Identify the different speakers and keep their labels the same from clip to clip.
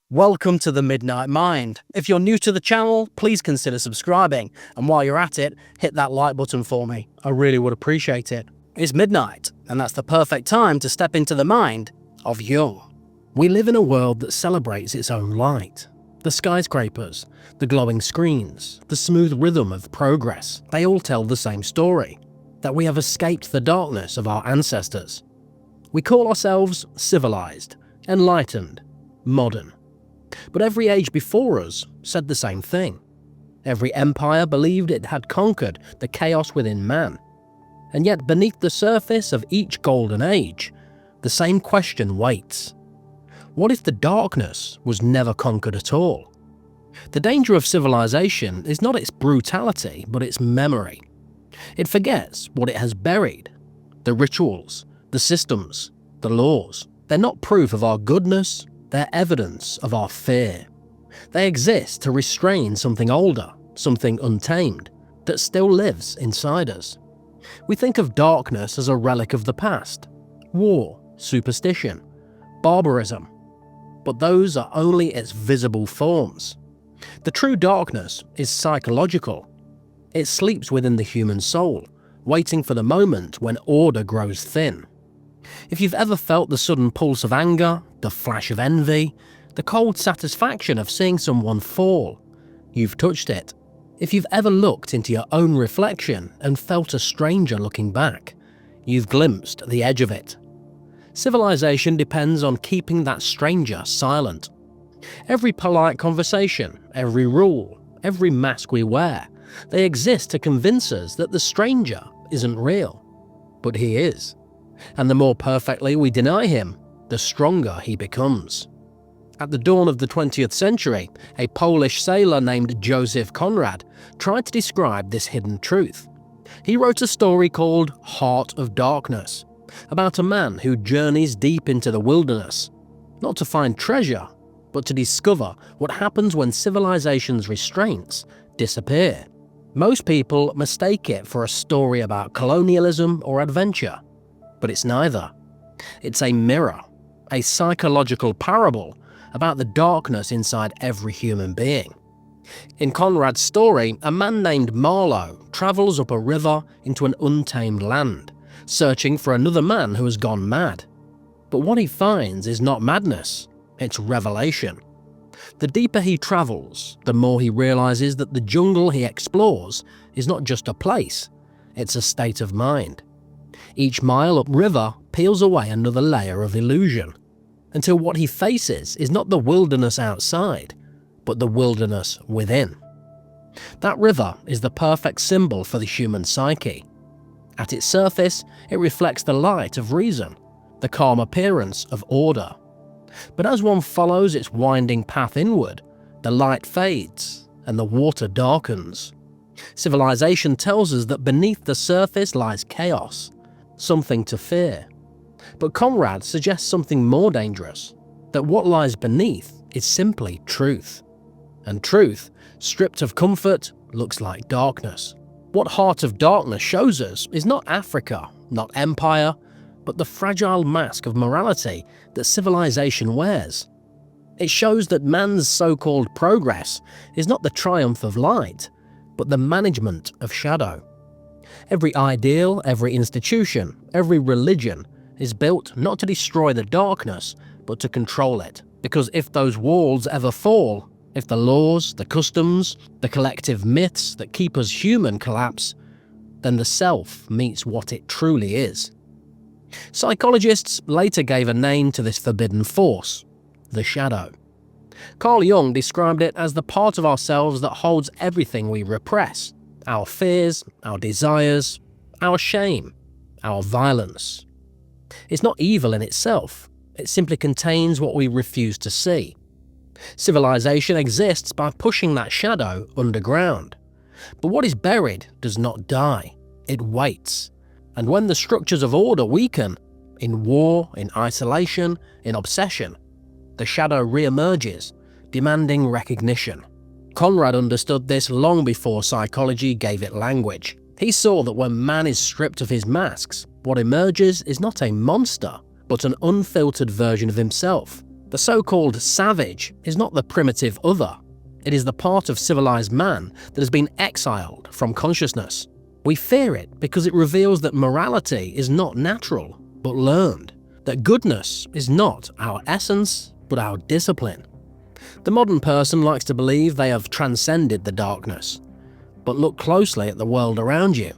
Speaker 1: Welcome to the Midnight Mind. If you're new to the channel, please consider subscribing, and while you're at it, hit that like button for me. I really would appreciate it. It's midnight, and that's the perfect time to step into the mind of Jung. We live in a world that celebrates its own light. The skyscrapers, the glowing screens, the smooth rhythm of progress, they all tell the same story, that we have escaped the darkness of our ancestors. We call ourselves civilized, enlightened, modern. But every age before us said the same thing. Every empire believed it had conquered the chaos within man. And yet beneath the surface of each golden age, the same question waits. What if the darkness was never conquered at all? The danger of civilization is not its brutality, but its memory. It forgets what it has buried. The rituals, the systems, the laws, they're not proof of our goodness. They're evidence of our fear. They exist to restrain something older, something untamed, that still lives inside us. We think of darkness as a relic of the past, war, superstition, barbarism, but those are only its visible forms. The true darkness is psychological. It sleeps within the human soul, waiting for the moment when order grows thin. If you've ever felt the sudden pulse of anger, the flash of envy, the cold satisfaction of seeing someone fall, you've touched it. If you've ever looked into your own reflection and felt a stranger looking back, you've glimpsed the edge of it. Civilization depends on keeping that stranger silent. Every polite conversation, every rule, every mask we wear, they exist to convince us that the stranger isn't real. But he is. And the more perfectly we deny him, the stronger he becomes. At the dawn of the 20th century, a Polish sailor named Joseph Conrad tried to describe this hidden truth. He wrote a story called Heart of Darkness, about a man who journeys deep into the wilderness, not to find treasure, but to discover what happens when civilization's restraints disappear. Most people mistake it for a story about colonialism or adventure. But it's neither. It's a mirror, a psychological parable about the darkness inside every human being. In Conrad's story, a man named Marlowe travels up a river into an untamed land, searching for another man who has gone mad. But what he finds is not madness, it's revelation. The deeper he travels, the more he realizes that the jungle he explores is not just a place, it's a state of mind. Each mile upriver peels away another layer of illusion, until what he faces is not the wilderness outside, but the wilderness within. That river is the perfect symbol for the human psyche. At its surface, it reflects the light of reason, the calm appearance of order. But as one follows its winding path inward, the light fades and the water darkens. Civilization tells us that beneath the surface lies chaos, something to fear. But Conrad suggests something more dangerous, that what lies beneath is simply truth. And truth, stripped of comfort, looks like darkness. What Heart of Darkness shows us is not Africa, not empire, but the fragile mask of morality that civilization wears. It shows that man's so-called progress is not the triumph of light, but the management of shadow. Every ideal, every institution, every religion is built not to destroy the darkness, but to control it. Because if those walls ever fall, if the laws, the customs, the collective myths that keep us human collapse, then the self meets what it truly is. Psychologists later gave a name to this forbidden force, the shadow. Carl Jung described it as the part of ourselves that holds everything we repress. Our fears, our desires, our shame, our violence. It's not evil in itself, it simply contains what we refuse to see. Civilization exists by pushing that shadow underground. But what is buried does not die, it waits. And when the structures of order weaken, in war, in isolation, in obsession, the shadow re-emerges, demanding recognition. Conrad understood this long before psychology gave it language. He saw that when man is stripped of his masks, what emerges is not a monster, but an unfiltered version of himself, The so-called savage is not the primitive other. It is the part of civilized man that has been exiled from consciousness. We fear it because it reveals that morality is not natural, but learned. That goodness is not our essence, but our discipline. The modern person likes to believe they have transcended the darkness. But look closely at the world around you.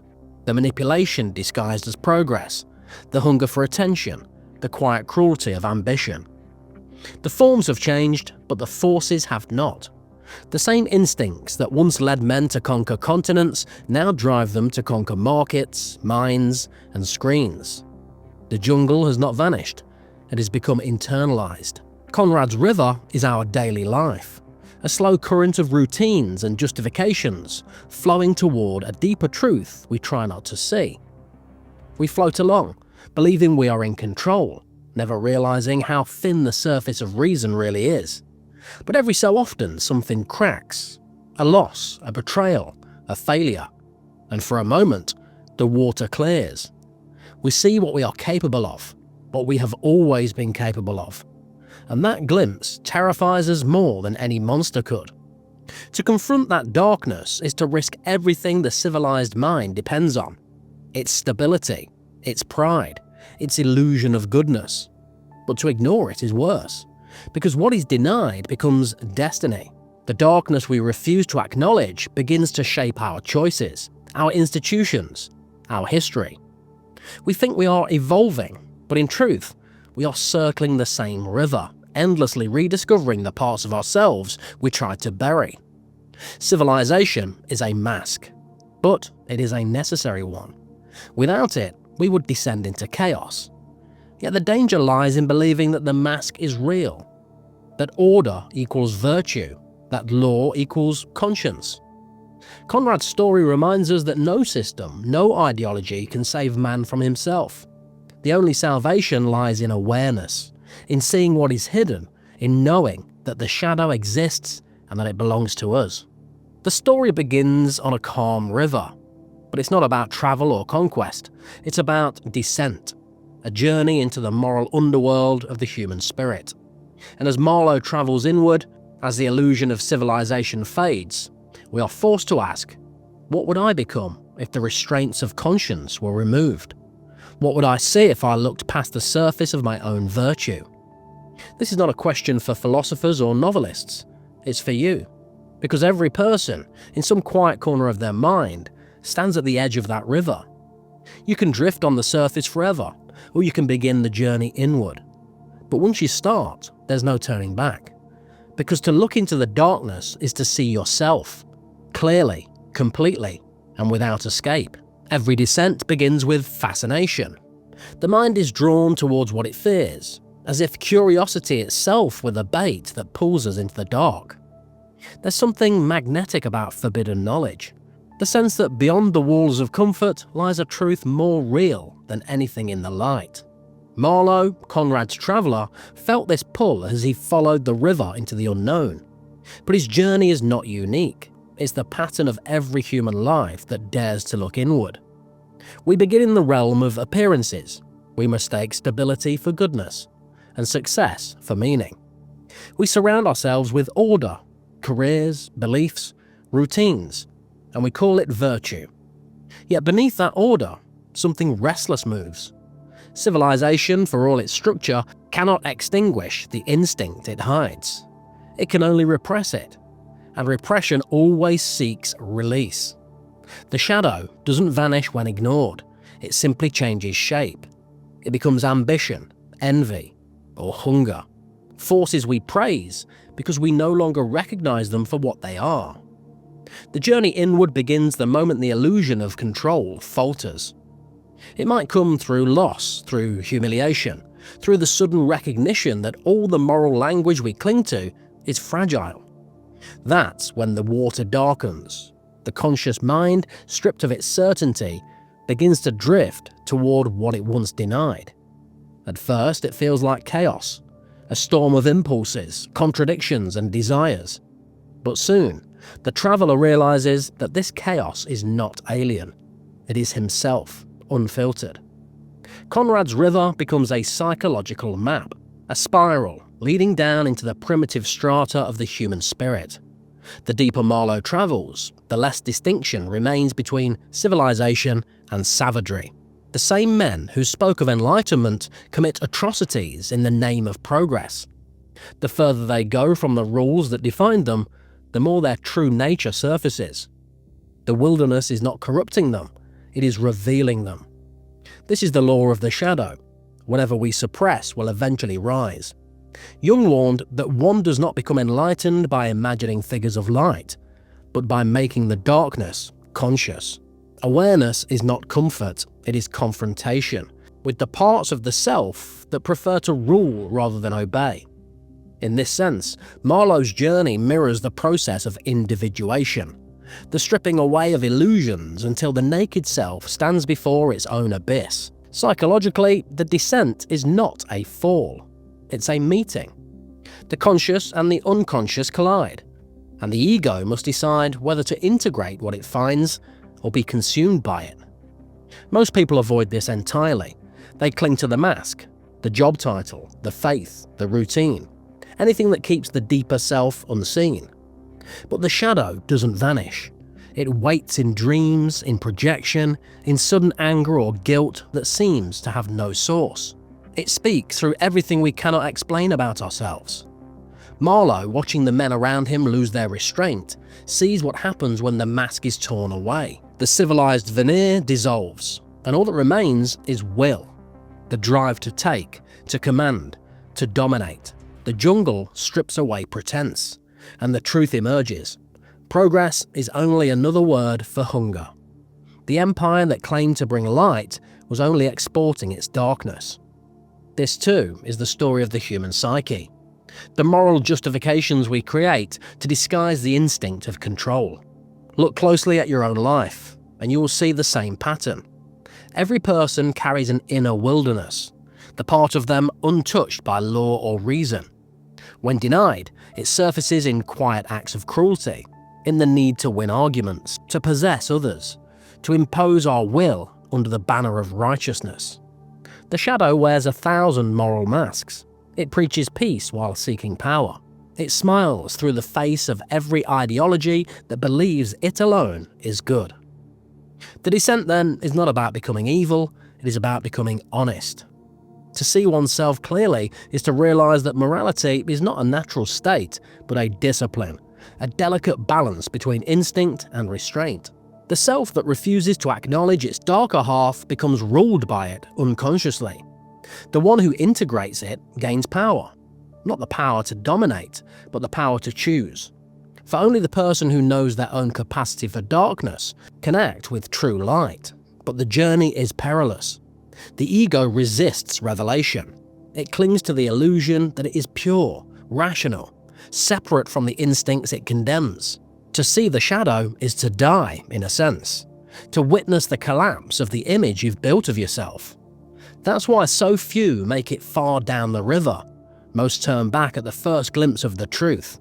Speaker 1: The manipulation disguised as progress, the hunger for attention, the quiet cruelty of ambition. The forms have changed, but the forces have not. The same instincts that once led men to conquer continents now drive them to conquer markets, minds, and screens. The jungle has not vanished, it has become internalized. Conrad's river is our daily life, a slow current of routines and justifications flowing toward a deeper truth we try not to see. We float along, believing we are in control, never realizing how thin the surface of reason really is. But every so often something cracks, a loss, a betrayal, a failure, and for a moment the water clears. We see what we are capable of, what we have always been capable of, and that glimpse terrifies us more than any monster could. To confront that darkness is to risk everything the civilized mind depends on: its stability, its pride, its illusion of goodness. But to ignore it is worse, because what is denied becomes destiny. The darkness we refuse to acknowledge begins to shape our choices, our institutions, our history. We think we are evolving, but in truth, we are circling the same river, endlessly rediscovering the parts of ourselves we tried to bury. Civilization is a mask, but it is a necessary one. Without it, we would descend into chaos. Yet the danger lies in believing that the mask is real, that order equals virtue, that law equals conscience. Conrad's story reminds us that no system, no ideology can save man from himself. The only salvation lies in awareness, in seeing what is hidden, in knowing that the shadow exists and that it belongs to us. The story begins on a calm river, but it's not about travel or conquest. It's about descent, a journey into the moral underworld of the human spirit. And as Marlowe travels inward, as the illusion of civilization fades, we are forced to ask, what would I become if the restraints of conscience were removed? What would I see if I looked past the surface of my own virtue? This is not a question for philosophers or novelists. It's for you. Because every person, in some quiet corner of their mind, stands at the edge of that river. You can drift on the surface forever, or you can begin the journey inward. But once you start, there's no turning back. Because to look into the darkness is to see yourself, clearly, completely, and without escape. Every descent begins with fascination. The mind is drawn towards what it fears, as if curiosity itself were the bait that pulls us into the dark. There's something magnetic about forbidden knowledge, the sense that beyond the walls of comfort lies a truth more real than anything in the light. Marlowe, Conrad's traveller, felt this pull as he followed the river into the unknown. But his journey is not unique. It's the pattern of every human life that dares to look inward. We begin in the realm of appearances. We mistake stability for goodness, and success for meaning. We surround ourselves with order, careers, beliefs, routines, and we call it virtue. Yet beneath that order, something restless moves. Civilization, for all its structure, cannot extinguish the instinct it hides. It can only repress it, and repression always seeks release. The shadow doesn't vanish when ignored, it simply changes shape. It becomes ambition, envy, or hunger. Forces we praise because we no longer recognize them for what they are. The journey inward begins the moment the illusion of control falters. It might come through loss, through humiliation, through the sudden recognition that all the moral language we cling to is fragile. That's when the water darkens. The conscious mind, stripped of its certainty, begins to drift toward what it once denied. At first, it feels like chaos, a storm of impulses, contradictions, and desires. But soon, the traveller realizes that this chaos is not alien. It is himself, unfiltered. Conrad's river becomes a psychological map, a spiral, leading down into the primitive strata of the human spirit. The deeper Marlowe travels, the less distinction remains between civilization and savagery. The same men who spoke of enlightenment commit atrocities in the name of progress. The further they go from the rules that defined them, the more their true nature surfaces. The wilderness is not corrupting them, it is revealing them. This is the law of the shadow. Whatever we suppress will eventually rise. Jung warned that one does not become enlightened by imagining figures of light, but by making the darkness conscious. Awareness is not comfort, it is confrontation with the parts of the self that prefer to rule rather than obey. In this sense, Marlowe's journey mirrors the process of individuation, the stripping away of illusions until the naked self stands before its own abyss. Psychologically, the descent is not a fall, it's a meeting. The conscious and the unconscious collide, and the ego must decide whether to integrate what it finds or be consumed by it. Most people avoid this entirely. They cling to the mask, the job title, the faith, the routine, anything that keeps the deeper self unseen. But the shadow doesn't vanish. It waits in dreams, in projection, in sudden anger or guilt that seems to have no source. It speaks through everything we cannot explain about ourselves. Marlowe, watching the men around him lose their restraint, sees what happens when the mask is torn away. The civilized veneer dissolves, and all that remains is will. The drive to take, to command, to dominate. The jungle strips away pretense, and the truth emerges. Progress is only another word for hunger. The empire that claimed to bring light was only exporting its darkness. This too is the story of the human psyche. The moral justifications we create to disguise the instinct of control. Look closely at your own life, and you will see the same pattern. Every person carries an inner wilderness, the part of them untouched by law or reason. When denied, it surfaces in quiet acts of cruelty, in the need to win arguments, to possess others, to impose our will under the banner of righteousness. The shadow wears 1,000 moral masks. It preaches peace while seeking power. It smiles through the face of every ideology that believes it alone is good. The descent, then, is not about becoming evil, it is about becoming honest. To see oneself clearly is to realize that morality is not a natural state, but a discipline, a delicate balance between instinct and restraint. The self that refuses to acknowledge its darker half becomes ruled by it unconsciously. The one who integrates it gains power. Not the power to dominate, but the power to choose. For only the person who knows their own capacity for darkness can act with true light. But the journey is perilous. The ego resists revelation. It clings to the illusion that it is pure, rational, separate from the instincts it condemns. To see the shadow is to die, in a sense. To witness the collapse of the image you've built of yourself. That's why so few make it far down the river. Most turn back at the first glimpse of the truth.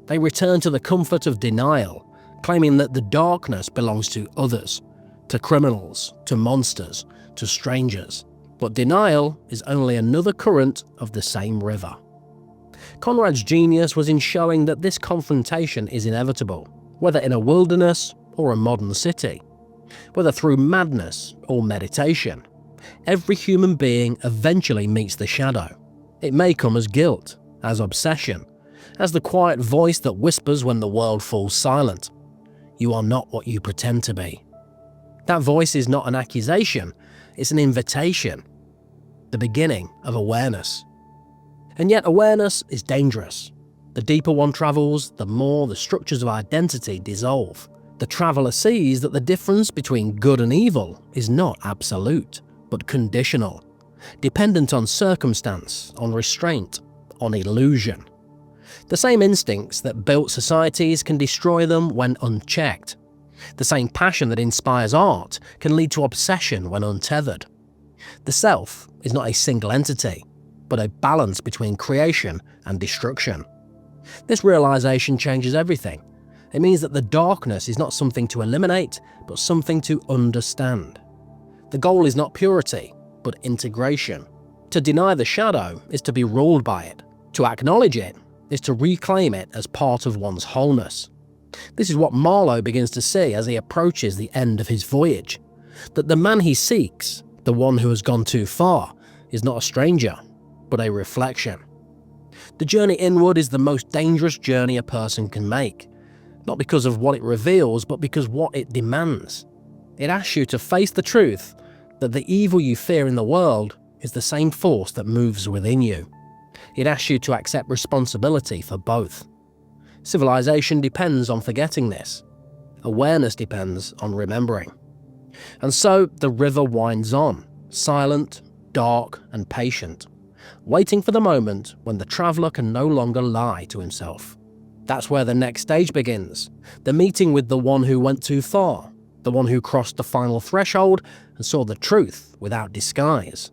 Speaker 1: They return to the comfort of denial, claiming that the darkness belongs to others, to criminals, to monsters, to strangers. But denial is only another current of the same river. Conrad's genius was in showing that this confrontation is inevitable, whether in a wilderness or a modern city, whether through madness or meditation. Every human being eventually meets the shadow. It may come as guilt, as obsession, as the quiet voice that whispers when the world falls silent. You are not what you pretend to be. That voice is not an accusation, it's an invitation, the beginning of awareness. And yet awareness is dangerous. The deeper one travels, the more the structures of identity dissolve. The traveller sees that the difference between good and evil is not absolute, but conditional, dependent on circumstance, on restraint, on illusion. The same instincts that built societies can destroy them when unchecked. The same passion that inspires art can lead to obsession when untethered. The self is not a single entity, but a balance between creation and destruction. This realization changes everything. It means that the darkness is not something to eliminate, but something to understand. The goal is not purity, but integration. To deny the shadow is to be ruled by it. To acknowledge it is to reclaim it as part of one's wholeness. This is what Marlowe begins to see as he approaches the end of his voyage, that the man he seeks, the one who has gone too far, is not a stranger, but a reflection. The journey inward is the most dangerous journey a person can make, not because of what it reveals, but because what it demands. It asks you to face the truth that the evil you fear in the world is the same force that moves within you. It asks you to accept responsibility for both. Civilization depends on forgetting this. Awareness depends on remembering. And so the river winds on, silent, dark, and patient, waiting for the moment when the traveller can no longer lie to himself. That's where the next stage begins, the meeting with the one who went too far, the one who crossed the final threshold and saw the truth without disguise,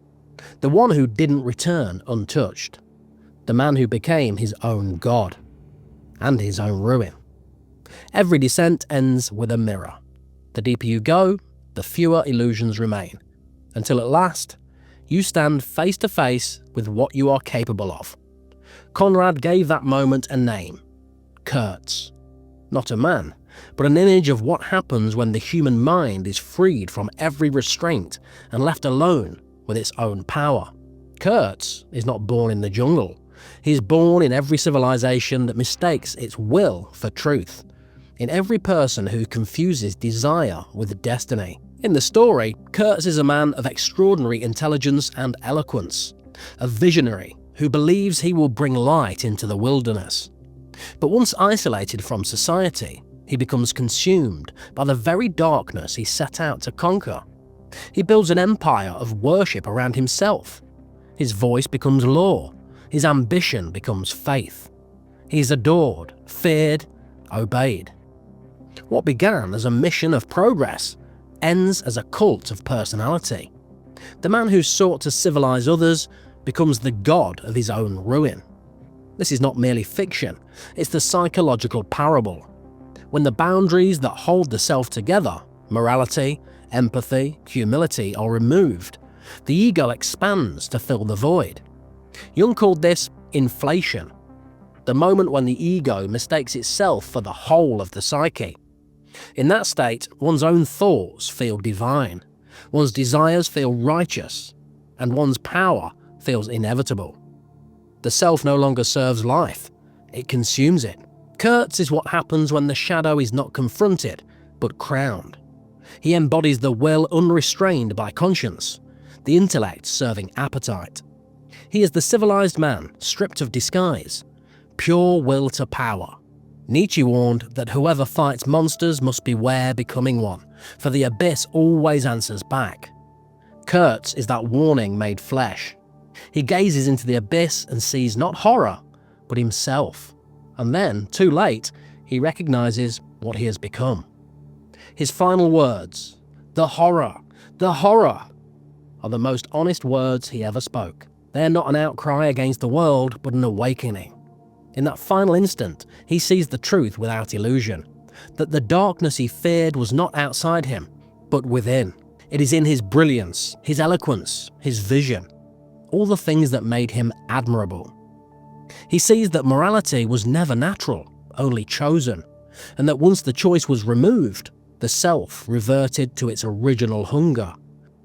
Speaker 1: the one who didn't return untouched, the man who became his own god and his own ruin. Every descent ends with a mirror. The deeper you go, the fewer illusions remain, until at last, you stand face to face with what you are capable of. Conrad gave that moment a name, Kurtz. Not a man, but an image of what happens when the human mind is freed from every restraint and left alone with its own power. Kurtz is not born in the jungle. He is born in every civilization that mistakes its will for truth, in every person who confuses desire with destiny. In the story, Kurtz is a man of extraordinary intelligence and eloquence, a visionary who believes he will bring light into the wilderness. But once isolated from society, he becomes consumed by the very darkness he set out to conquer. He builds an empire of worship around himself. His voice becomes law. His ambition becomes faith. He is adored, feared, obeyed. What began as a mission of progress ends as a cult of personality. The man who sought to civilize others becomes the god of his own ruin. This is not merely fiction, it's the psychological parable. When the boundaries that hold the self together, morality, empathy, humility, are removed, the ego expands to fill the void. Jung called this inflation, the moment when the ego mistakes itself for the whole of the psyche. In that state, one's own thoughts feel divine, one's desires feel righteous, and one's power feels inevitable. The self no longer serves life, it consumes it. Kurtz is what happens when the shadow is not confronted, but crowned. He embodies the will unrestrained by conscience, the intellect serving appetite. He is the civilized man, stripped of disguise, pure will to power. Nietzsche warned that whoever fights monsters must beware becoming one, for the abyss always answers back. Kurtz is that warning made flesh. He gazes into the abyss and sees not horror, but himself. And then, too late, he recognizes what he has become. His final words, the horror, are the most honest words he ever spoke. They are not an outcry against the world, but an awakening. In that final instant, he sees the truth without illusion, that the darkness he feared was not outside him, but within. It is in his brilliance, his eloquence, his vision, all the things that made him admirable. He sees that morality was never natural, only chosen, and that once the choice was removed, the self reverted to its original hunger.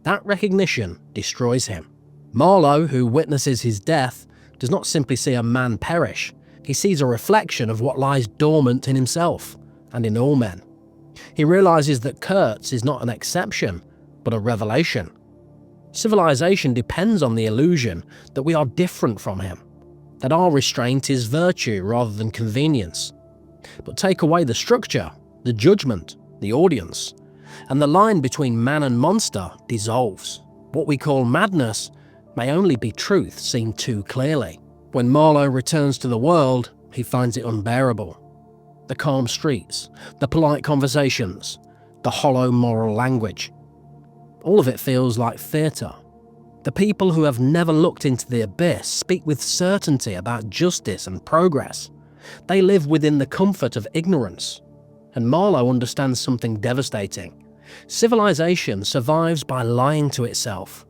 Speaker 1: That recognition destroys him. Marlowe, who witnesses his death, does not simply see a man perish. He sees a reflection of what lies dormant in himself and in all men. He realizes that Kurtz is not an exception, but a revelation. Civilization depends on the illusion that we are different from him, that our restraint is virtue rather than convenience. But take away the structure, the judgment, the audience, and the line between man and monster dissolves. What we call madness may only be truth seen too clearly. When Marlowe returns to the world, he finds it unbearable. The calm streets, the polite conversations, the hollow moral language. All of it feels like theatre. The people who have never looked into the abyss speak with certainty about justice and progress. They live within the comfort of ignorance. And Marlowe understands something devastating. Civilization survives by lying to itself.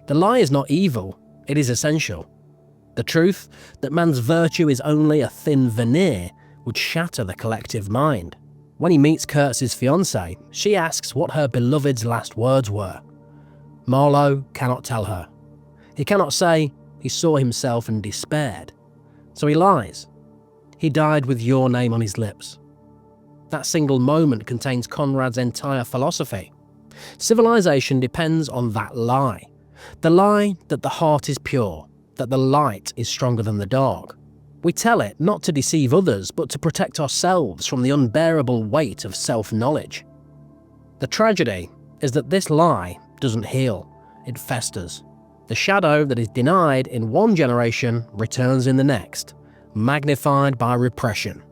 Speaker 1: The lie is not evil, it is essential. The truth that man's virtue is only a thin veneer would shatter the collective mind. When he meets Kurtz's fiancée, she asks what her beloved's last words were. Marlowe cannot tell her. He cannot say he saw himself and despaired. So he lies. He died with your name on his lips. That single moment contains Conrad's entire philosophy. Civilization depends on that lie. The lie that the heart is pure, that the light is stronger than the dark. We tell it not to deceive others, but to protect ourselves from the unbearable weight of self-knowledge. The tragedy is that this lie doesn't heal, it festers. The shadow that is denied in one generation returns in the next, magnified by repression.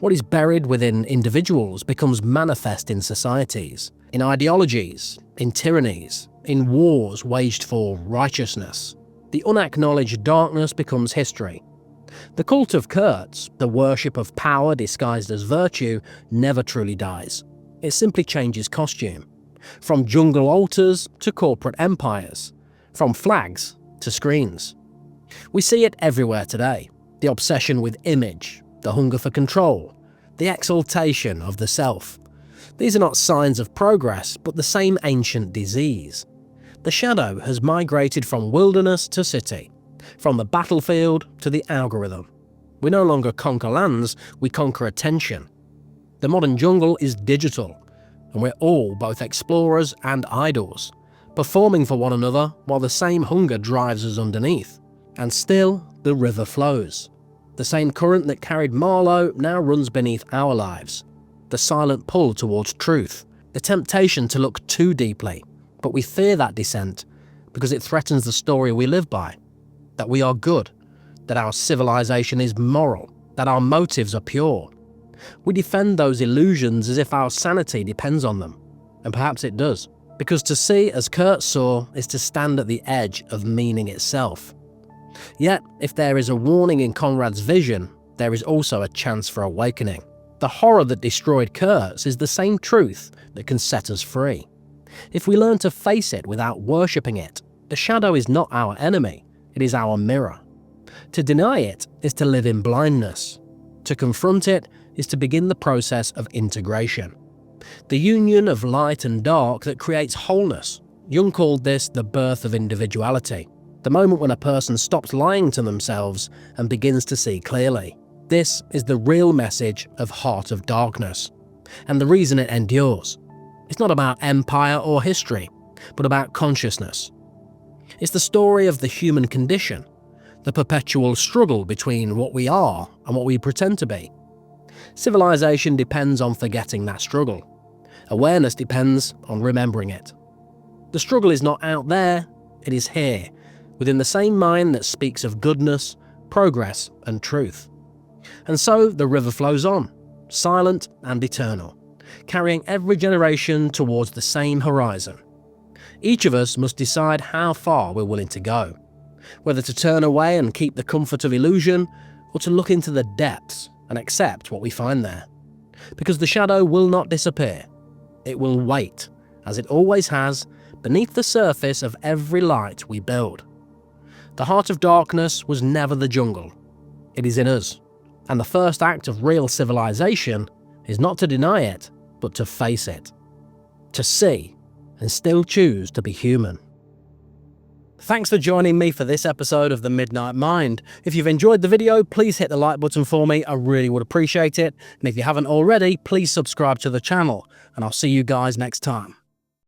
Speaker 1: What is buried within individuals becomes manifest in societies, in ideologies, in tyrannies, in wars waged for righteousness. The unacknowledged darkness becomes history. The cult of Kurtz, the worship of power disguised as virtue, never truly dies. It simply changes costume. From jungle altars to corporate empires. From flags to screens. We see it everywhere today. The obsession with image, the hunger for control, the exaltation of the self. These are not signs of progress, but the same ancient disease. The shadow has migrated from wilderness to city, from the battlefield to the algorithm. We no longer conquer lands, we conquer attention. The modern jungle is digital, and we're all both explorers and idols, performing for one another while the same hunger drives us underneath. And still, the river flows. The same current that carried Marlowe now runs beneath our lives. The silent pull towards truth, the temptation to look too deeply, but we fear that descent because it threatens the story we live by. That we are good, that our civilization is moral, that our motives are pure. We defend those illusions as if our sanity depends on them, and perhaps it does, because to see as Kurtz saw is to stand at the edge of meaning itself. Yet, if there is a warning in Conrad's vision, there is also a chance for awakening. The horror that destroyed Kurtz is the same truth that can set us free. If we learn to face it without worshipping it, the shadow is not our enemy, it is our mirror. To deny it is to live in blindness. To confront it is to begin the process of integration. The union of light and dark that creates wholeness. Jung called this the birth of individuality. The moment when a person stops lying to themselves and begins to see clearly. This is the real message of Heart of Darkness, and the reason it endures. It's not about empire or history, but about consciousness. It's the story of the human condition, the perpetual struggle between what we are and what we pretend to be. Civilization depends on forgetting that struggle. Awareness depends on remembering it. The struggle is not out there, it is here, within the same mind that speaks of goodness, progress, and truth. And so the river flows on, silent and eternal, carrying every generation towards the same horizon. Each of us must decide how far we're willing to go, whether to turn away and keep the comfort of illusion, or to look into the depths and accept what we find there. Because the shadow will not disappear. It will wait, as it always has, beneath the surface of every light we build. The heart of darkness was never the jungle. It is in us. And the first act of real civilization is not to deny it, but to face it. To see, and still choose to be human. Thanks for joining me for this episode of The Midnight Mind. If you've enjoyed the video, please hit the like button for me, I really would appreciate it. And if you haven't already, please subscribe to the channel, and I'll see you guys next time.